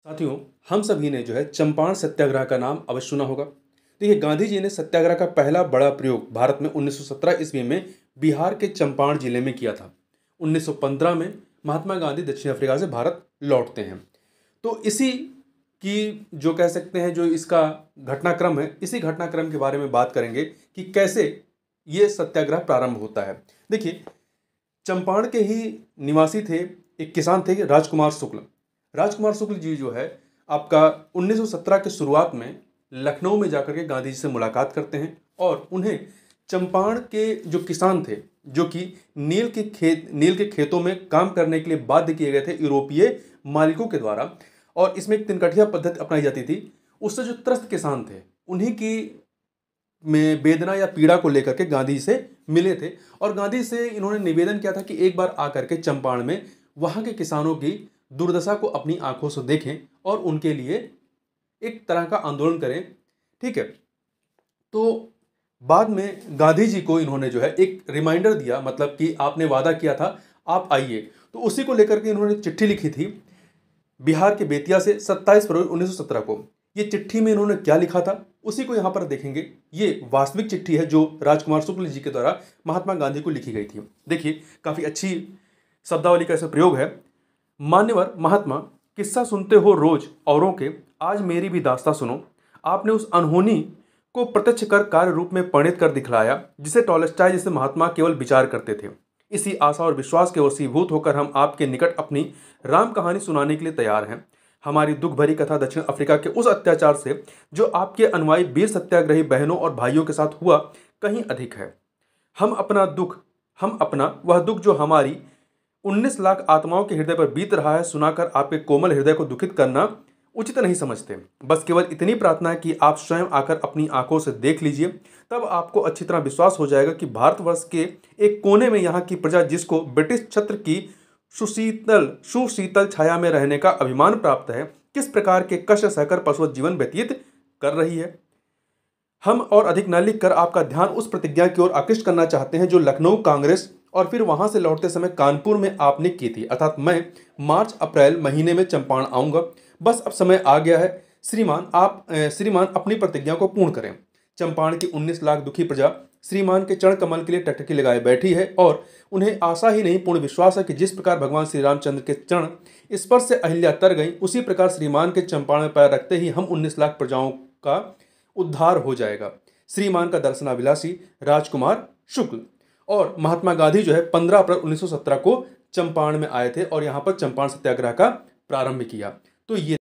साथियों, हम सभी ने जो है चंपारण सत्याग्रह का नाम अवश्य सुना होगा। देखिए, गांधी जी ने सत्याग्रह का पहला बड़ा प्रयोग भारत में 1917 ईस्वी में बिहार के चंपारण जिले में किया था। 1915 में महात्मा गांधी दक्षिण अफ्रीका से भारत लौटते हैं। तो इसी की जो कह सकते हैं जो इसका घटनाक्रम है, इसी घटनाक्रम के बारे में बात करेंगे कि कैसे ये सत्याग्रह प्रारंभ होता है। देखिए, चंपारण के ही निवासी थे, एक किसान थे राजकुमार शुक्ल। राजकुमार शुक्ल जी जो है आपका 1917 के शुरुआत में लखनऊ में जाकर के गांधी जी से मुलाकात करते हैं और उन्हें चंपारण के जो किसान थे, जो कि नील के खेतों में काम करने के लिए बाध्य किए गए थे यूरोपीय मालिकों के द्वारा, और इसमें एक तिनकठिया पद्धति अपनाई जाती थी। उससे जो त्रस्त किसान थे, उन्हीं की में वेदना या पीड़ा को लेकर के गांधी जी से मिले थे और गांधी से इन्होंने निवेदन किया था कि एक बार आकर के चंपारण में वहां के किसानों की दुर्दशा को अपनी आंखों से देखें और उनके लिए एक तरह का आंदोलन करें। ठीक है, तो बाद में गांधी जी को इन्होंने जो है एक रिमाइंडर दिया, मतलब कि आपने वादा किया था, आप आइए। तो उसी को लेकर के इन्होंने चिट्ठी लिखी थी बिहार के बेतिया से 27 फरवरी 1917 को। ये चिट्ठी में इन्होंने क्या लिखा था उसी को यहाँ पर देखेंगे। ये वास्तविक चिट्ठी है जो राजकुमार शुक्ल जी के द्वारा महात्मा गांधी को लिखी गई थी। देखिए, काफ़ी अच्छी शब्दावली का ऐसा प्रयोग है। मान्यवर महात्मा, किस्सा सुनते हो रोज औरों के, आज मेरी भी दास्तां सुनो। आपने उस अनहोनी को प्रत्यक्ष कर कार्य रूप में परिणत कर दिखलाया जिसे टॉलस्टॉय जैसे महात्मा केवल विचार करते थे। इसी आशा और विश्वास के वशीभूत होकर हम आपके निकट अपनी राम कहानी सुनाने के लिए तैयार हैं। हमारी दुख भरी कथा दक्षिण अफ्रीका के उस अत्याचार से जो आपके अनुयायी वीर सत्याग्रही बहनों और भाइयों के साथ हुआ कहीं अधिक है। हम अपना वह दुख जो हमारी 19 लाख आत्माओं के हृदय पर बीत रहा है सुनाकर आपके कोमल हृदय को दुखित करना उचित नहीं समझते। बस केवल इतनी प्रार्थना है कि आप स्वयं आकर अपनी आंखों से देख लीजिए, तब आपको अच्छी तरह विश्वास हो जाएगा कि भारतवर्ष के एक कोने में यहाँ की प्रजा, जिसको ब्रिटिश छत्र की सुशीतल छाया में रहने का अभिमान प्राप्त है, किस प्रकार के कष्ट सहकर पशुवत जीवन व्यतीत कर रही है। हम और अधिक न लिखकर आपका ध्यान उस प्रतिज्ञा की ओर आकृष्ट करना चाहते हैं जो लखनऊ कांग्रेस और फिर वहां से लौटते समय कानपुर में आपने की थी, अर्थात मैं मार्च अप्रैल महीने में चंपारण आऊंगा। बस अब समय आ गया है श्रीमान अपनी प्रतिज्ञा को पूर्ण करें। चंपारण की 19 लाख दुखी प्रजा श्रीमान के चरण कमल के लिए टकटकी लगाए बैठी है और उन्हें आशा ही नहीं पूर्ण विश्वास है कि जिस प्रकार भगवान श्री रामचंद्र के चरण स्पर्श से अहिल्या तर गई, उसी प्रकार श्रीमान के चंपारण में पैर रखते ही हम 19 लाख प्रजाओं का उद्धार हो जाएगा। श्रीमान का दर्शनाभिलाषी राजकुमार शुक्ल। और महात्मा गांधी जो है 15 अप्रैल 1917 को चंपारण में आए थे और यहाँ पर चंपारण सत्याग्रह का प्रारंभ किया। तो ये